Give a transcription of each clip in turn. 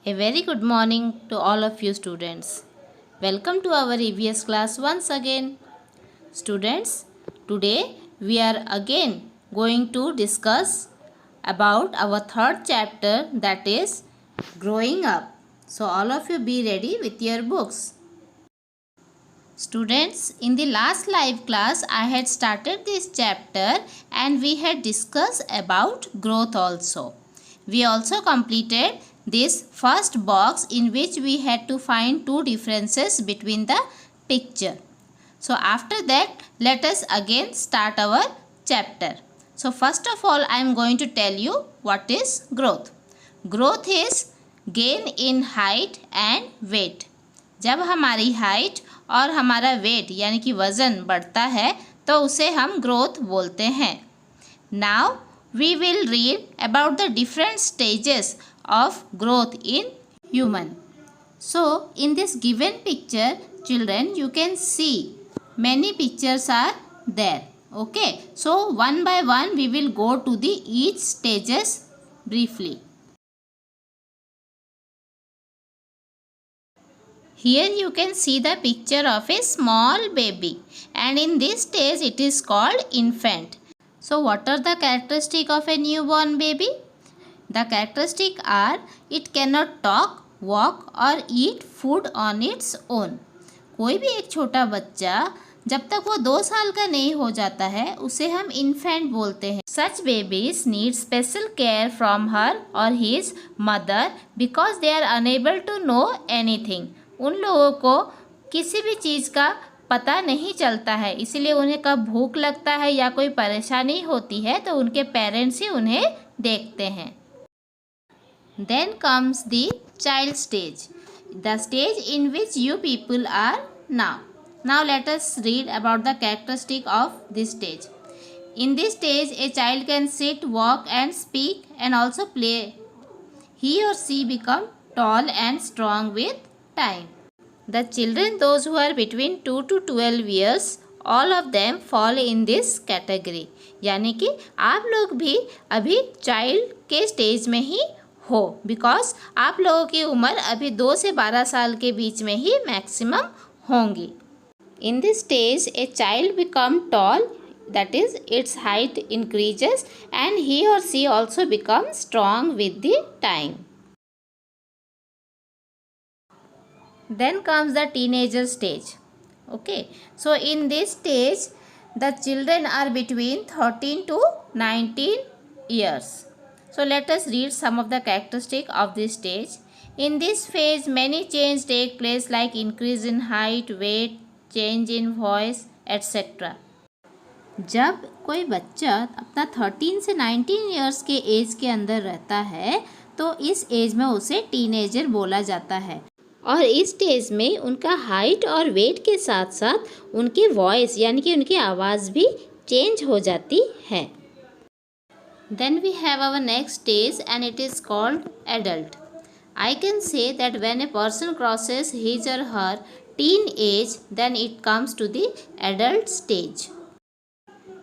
A very good morning to all of you students. Welcome to our EVS class once again. Students, today we are again going to discuss about our third chapter, that is growing up. So all of you be ready with your books. Students, in the last live class I had started this chapter and we had discussed about growth also. We also completed this first box in which we had to find two differences between the picture. So after that, let us again start our chapter. So first of all, I am going to tell you what is growth. Growth is gain in height and weight. जब हमारी height और हमारा wait यानी कि वज़न बढ़ता है तो उसे हम ग्रोथ बोलते हैं. Now we will read about the different stages of growth in human. So in this given picture, children, you can see many pictures are there. Okay, so one by one we will go to the each stages briefly. Here you can see the picture of a small baby, and in this stage it is called infant. So what are the characteristics of a newborn baby? The characteristics are it cannot talk, walk or eat food on its own. कोई भी एक छोटा बच्चा जब तक वो 2 साल का नहीं हो जाता है उसे हम इन्फेंट बोलते हैं. Such babies need special care from her or his mother because they are unable to know anything. उन लोगों को किसी भी चीज़ का पता नहीं चलता है, इसीलिए उन्हें कब भूख लगता है या कोई परेशानी होती है तो उनके पेरेंट्स ही उन्हें देखते हैं. Then comes the child stage, the stage in which you people are now. Now let us read about the characteristic of this stage. In this stage, a child can sit, walk and speak and also play. He or she become tall and strong with time. The children, those who are between 2 to 12 years, all of them fall in this category. यानी कि आप लोग भी अभी child के stage में ही हो, because आप लोगों की उम्र अभी 2 से 12 साल के बीच में ही मैक्सिमम होंगी. In this stage, a child become tall, that is its height increases and he or she also becomes strong with the time. Then comes the teenager stage. Okay, so in this stage the children are between 13 to 19 years. So let us read some of the characteristics of this stage. In this phase many changes take place like increase in height, weight, change in voice, etc. जब कोई बच्चा अपना 13 से 19 years के as के अंदर रहता है तो इस एज में उसे टीनेजर बोला जाता है और इस स्टेज में उनका हाइट और वेट के साथ साथ उनकी वॉइस यानी कि उनकी आवाज़ भी चेंज हो जाती है. Then we have our next stage and it is called adult. I can say that when a person crosses his or her teen age, then it comes to the adult stage.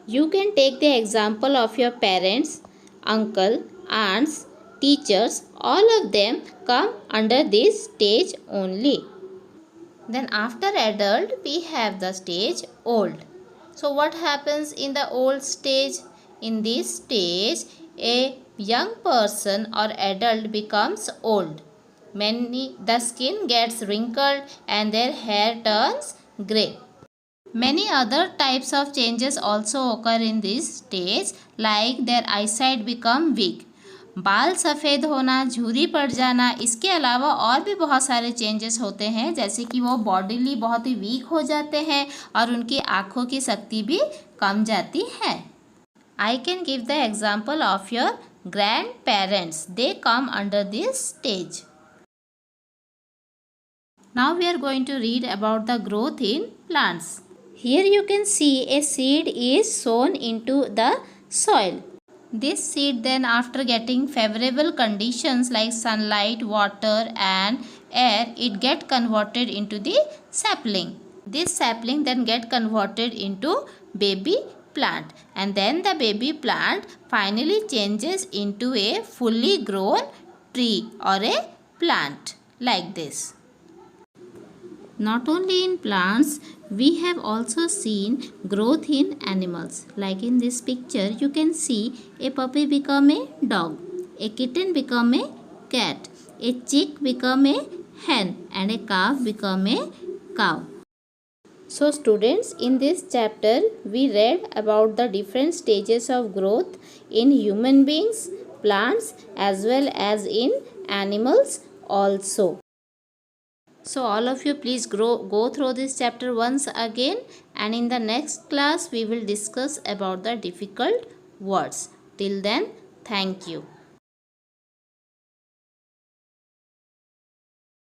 You can take the example of your parents, uncle, aunts, teachers, all of them come under this stage only. Then after adult we have the stage old. So what happens in the old stage? In this stage a young person or adult becomes old. The skin gets wrinkled and their hair turns grey. Many other types of changes also occur in this stage like their eyesight become weak. बाल सफ़ेद होना, झुर्री पड़ जाना, इसके अलावा और भी बहुत सारे चेंजेस होते हैं जैसे कि वो बॉडीली बहुत ही वीक हो जाते हैं और उनकी आँखों की शक्ति भी कम जाती है. I can give the example of your grandparents. They come under this stage. Now we are going to read about the growth in plants. Here you can see a seed is sown into the soil. This seed then after getting favorable conditions like sunlight, water and air, it get converted into the sapling. This sapling then get converted into baby plant and then the baby plant finally changes into a fully grown tree or a plant like this. Not only in plants, we have also seen growth in animals. Like in this picture, you can see a puppy become a dog, a kitten become a cat, a chick become a hen, and a calf become a cow. So students, in this chapter, we read about the different stages of growth in human beings, plants, as well as in animals also. So all of you please go through this chapter once again, and in the next class we will discuss about the difficult words. Till then, thank you.